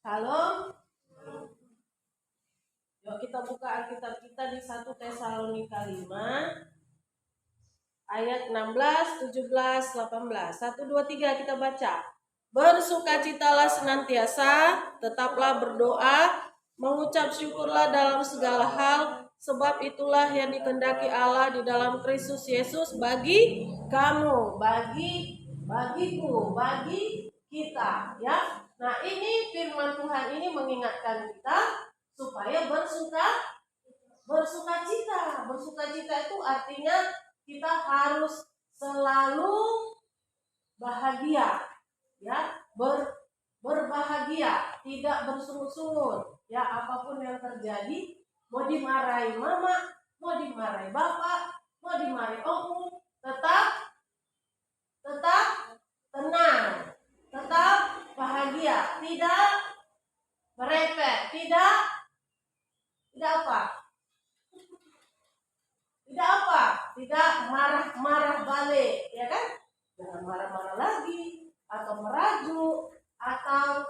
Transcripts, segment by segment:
Halo, yuk kita buka Alkitab kita di 1 Tesalonika 5 ayat 16, 17, 18. 1, 2, 3 kita baca. Bersukacitalah senantiasa, tetaplah berdoa, mengucap syukurlah dalam segala hal, sebab itulah yang dikehendaki Allah di dalam Kristus Yesus bagi kamu, bagiku, bagi kita, ya. Nah, ini firman Tuhan ini mengingatkan kita supaya bersukacita. Bersukacita itu artinya kita harus selalu bahagia, ya, berbahagia, tidak bersungut-sungut, ya, apapun yang terjadi, mau dimarahi mama, mau dimarahi bapak, mau dimarahi om, tetap tenang, tetap bahagia, tidak merepet, tidak apa? Tidak apa? Tidak marah-marah balik, ya kan? Jangan marah-marah lagi, atau merajuk, atau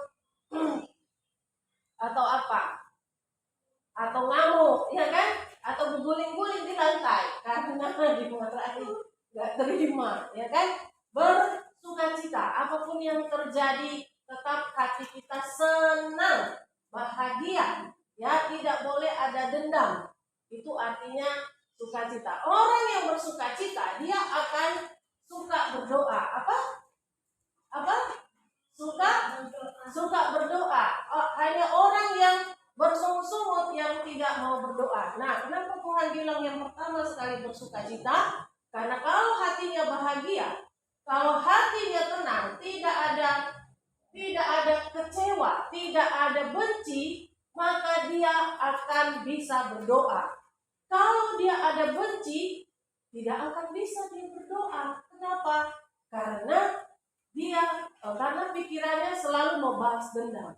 apa? Atau ngamuk, ya kan? Atau berguling-guling di lantai karena dimarahi, nggak terima, ya kan? Bersukacita, apapun yang terjadi, tetap hati kita senang, bahagia, ya, tidak boleh ada dendam. Itu artinya sukacita. Orang yang bersukacita, dia akan suka berdoa. Apa? Suka berdoa. Hanya orang yang bersungut-sungut yang tidak mau berdoa. Nah, kenapa Tuhan bilang yang pertama sekali bersukacita? Karena kalau hatinya bahagia, kalau hatinya tenang, tidak ada kecewa, tidak ada benci, maka dia akan bisa berdoa. Kalau dia ada benci, tidak akan bisa dia berdoa. Kenapa? Karena pikirannya selalu mau balas dendam.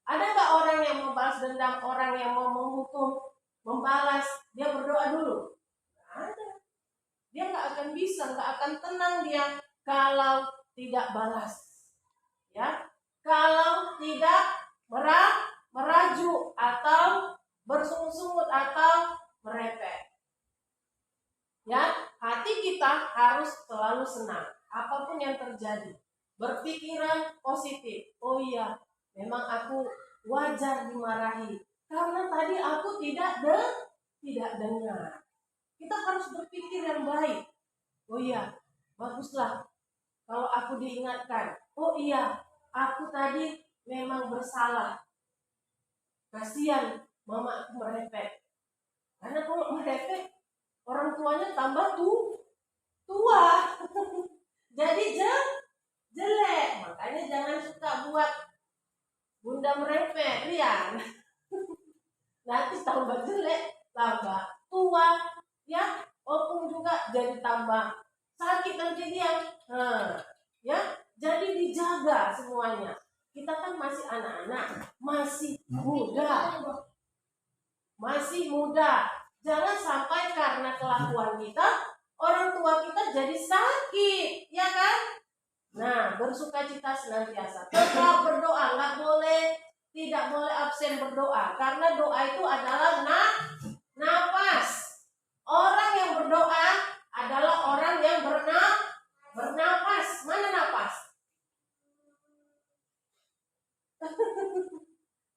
Ada nggak orang yang mau balas dendam, orang yang mau menghukum, membalas, dia berdoa dulu? Nggak ada. Dia nggak akan bisa, nggak akan tenang dia kalau tidak balas. Ya, kalau tidak merajuk atau bersungut-sungut atau merepet. Ya, hati kita harus selalu senang, apapun yang terjadi. Berpikiran positif. Oh iya, memang aku wajar dimarahi karena tadi aku tidak dengar. Kita harus berpikir yang baik. Oh iya, baguslah kalau aku diingatkan. Oh iya, aku tadi memang bersalah. Kasihan mama aku merepet. Karena kalau merepet, orang tuanya tambah tua. Jadi jelek. Makanya jangan suka buat bunda merepet, Rian. Nanti tambah jelek, tambah tua, ya. Opung juga jadi tambah sakit nanti dia. Ya, jadi dijaga semuanya. Kita kan masih anak-anak, masih muda. Jangan sampai karena kelakuan kita, orang tua kita jadi sakit, ya kan? Nah, bersukacita senantiasa. Tetap berdoa, tidak boleh absen berdoa. Karena doa itu adalah napas. Orang yang berdoa adalah orang yang bernapas. Mana napas?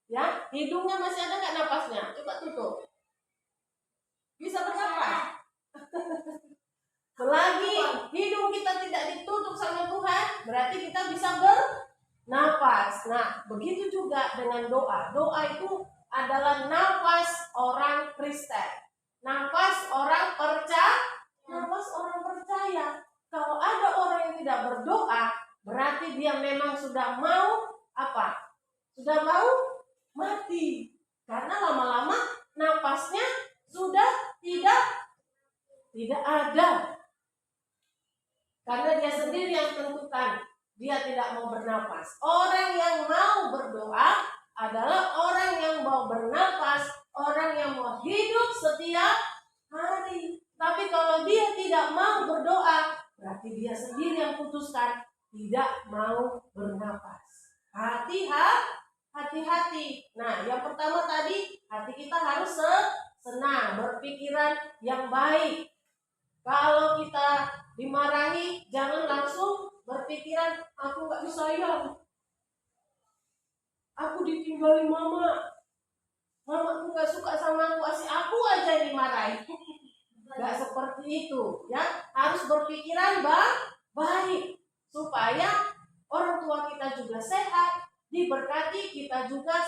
Ya, hidungnya masih ada nggak napasnya? Coba tutup. Bisa bernapas. Selagi hidung kita tidak ditutup sama Tuhan, berarti kita bisa bernapas. Nah, begitu juga dengan doa. Doa itu adalah napas orang Kristen. Napas orang percaya. Kalau ada orang yang tidak berdoa, berarti dia memang sudah mau apa? Sudah mau mati. Karena lama-lama napasnya sudah tidak ada. Karena dia sendiri yang tentukan dia tidak mau bernapas. Orang yang mau berdoa adalah orang yang mau bernapas, orang yang mau hidup setiap hari. Tapi kalau dia tidak mau berdoa, berarti dia sendiri yang putuskan tidak mau bernapas. Hati-hati hati-hati. Nah, yang pertama tadi, hati kita harus senang, berpikiran yang baik. Kalau kita dimarahi, jangan langsung berpikiran, aku gak disayang, aku ditinggalin mamaku gak suka sama aku, asik aku aja yang dimarahi. Gak seperti itu, ya. Harus berpikiran baik supaya orang tua kita juga sehat, diberkati, kita juga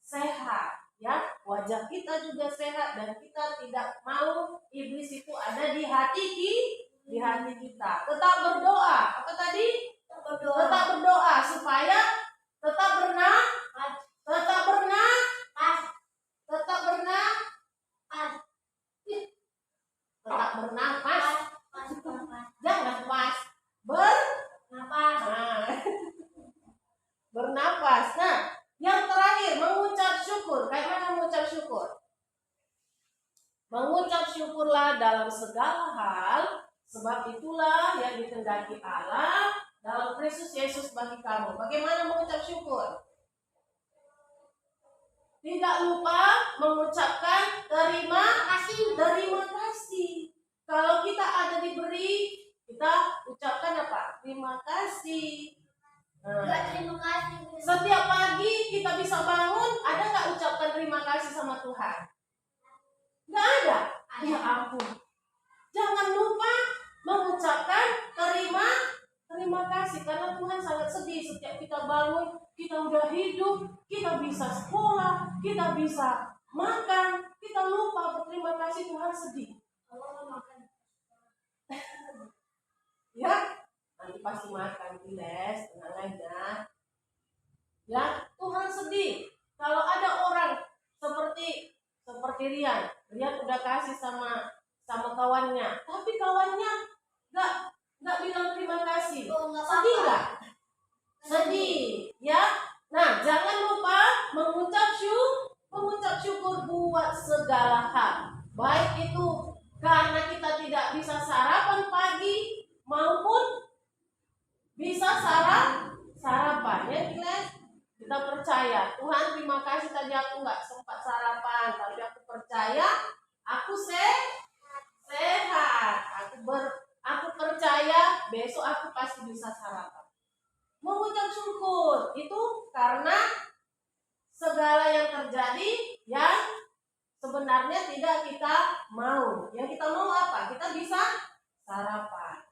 sehat, ya. Wajah kita juga sehat dan kita tidak mau iblis itu ada di hati kita. Tetap berdoa. Apa tadi? Tetap berdoa supaya tetap bernafas. Jangan pas. Bernafas. Nah, yang terakhir mengucap syukur. Kayak mana mengucap syukur? Mengucap syukurlah dalam segala hal, sebab itulah yang dikehendaki Allah dalam Kristus Yesus bagi kamu. Bagaimana mengucap syukur? Tidak lupa mengucapkan terima kasih. Kalau kita ada diberi, kita ucapkan apa? Terima kasih. Terima kasih. Setiap pagi kita bisa bangun, ada nggak ucapkan terima kasih sama Tuhan? Nggak ada. Ya ampun. Jangan lupa mengucapkan terima kasih karena Tuhan sangat sedih setiap kita bangun, kita udah hidup, kita bisa sekolah, kita bisa makan, kita lupa berterima kasih, Tuhan sedih. Ya, nanti pasti makan, Piles, tenang aja. Ya, Tuhan sedih kalau ada orang seperti Rian udah kasih sama kawannya, tapi kawannya nggak bilang terima kasih. Sedih nggak? Sedih, ya. Nah, jangan lupa mengucap syukur buat segala hal. Baik itu karena kita tidak bisa sarapan pagi maupun bisa sarapan, ya, guys. Kita percaya, Tuhan terima kasih tadi aku nggak sempat sarapan, tapi aku percaya aku sehat. Aku percaya besok aku pasti bisa sarapan. Mengucap syukur itu karena segala yang terjadi yang sebenarnya tidak kita mau. Yang kita mau apa? Kita bisa sarapan.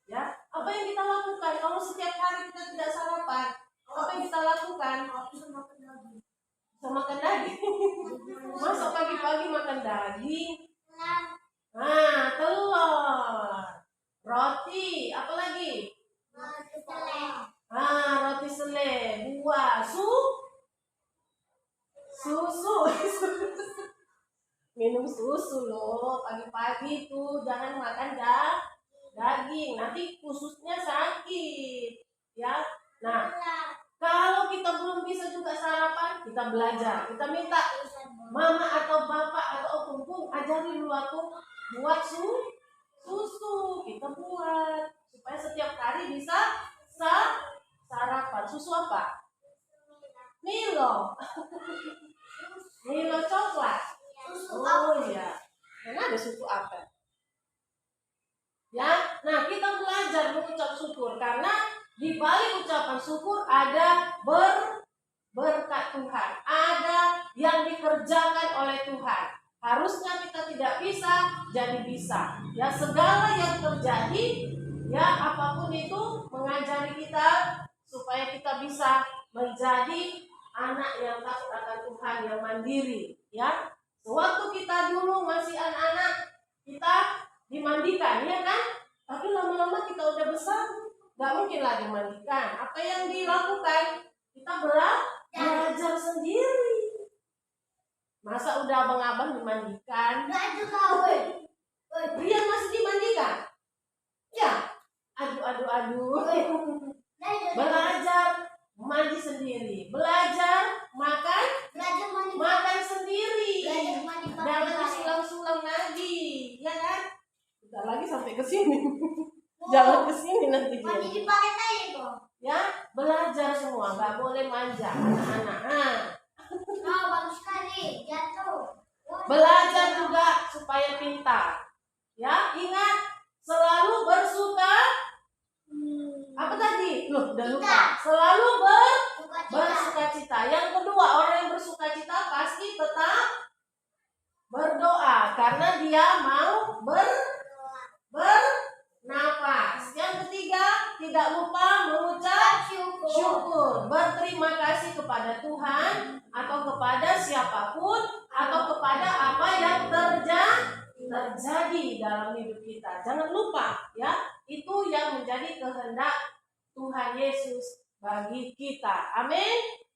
Ya, apa yang kita lakukan kalau setiap hari kita tidak sarapan? Apa yang kita lakukan? Bisa makan daging. Masa pagi-pagi makan daging? Nah, telur, roti, apa lagi? Roti selai, buah, susu. Minum susu loh pagi-pagi tuh, jangan makan daging, nanti ususnya sakit, ya. Nah, kalau kita belum bisa juga sarapan, kita belajar, kita minta mama atau bapak atau opung ajarin dulu aku buat susu, kita buat supaya setiap hari bisa sarapan. Susu apa? Milo. Milo coklat. Oh iya. Karena ada susu apa? Ya, nah kita belajar mengucap syukur karena di balik ucapan syukur ada berkat Tuhan, ada yang dikerjakan oleh Tuhan. Harusnya kita tidak bisa, jadi bisa. Ya, segala yang terjadi, ya apapun itu mengajari kita supaya kita bisa menjadi anak yang takut akan Tuhan, yang mandiri. Ya, sewaktu kita dulu masih anak-anak, kita dimandikan, ya kan? Tapi lama-lama kita udah besar, nggak mungkin lagi mandikan. Apa yang dilakukan? Kita belajar sendiri. Masa udah abang-abang dimandikan? Rian masih dimandikan? Ya. Aduh. Belajar mandi sendiri. Belajar makan sendiri. Jangan disulam-sulam lagi, ya kan? Kita lagi sampai ke sini. Jangan ke sini nanti dia. Ya, belajar semua, nggak boleh manja anak-anak. Belajar juga supaya pintar. Ya, ingat selalu bersuka. Apa tadi? Loh, udah lupa. Selalu bersukacita. Yang kedua, orang yang bersukacita pasti tetap berdoa karena dia mau bernafas. Yang ketiga, tidak lupa mengucap syukur, berterima kasih kepada Tuhan atau kepada siapapun atau kepada apa yang terjadi dalam hidup kita. Jangan lupa ya, itu yang menjadi kehendak Tuhan Yesus bagi kita. Amin.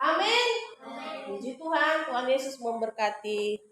Amin. Puji Tuhan, Tuhan Yesus memberkati.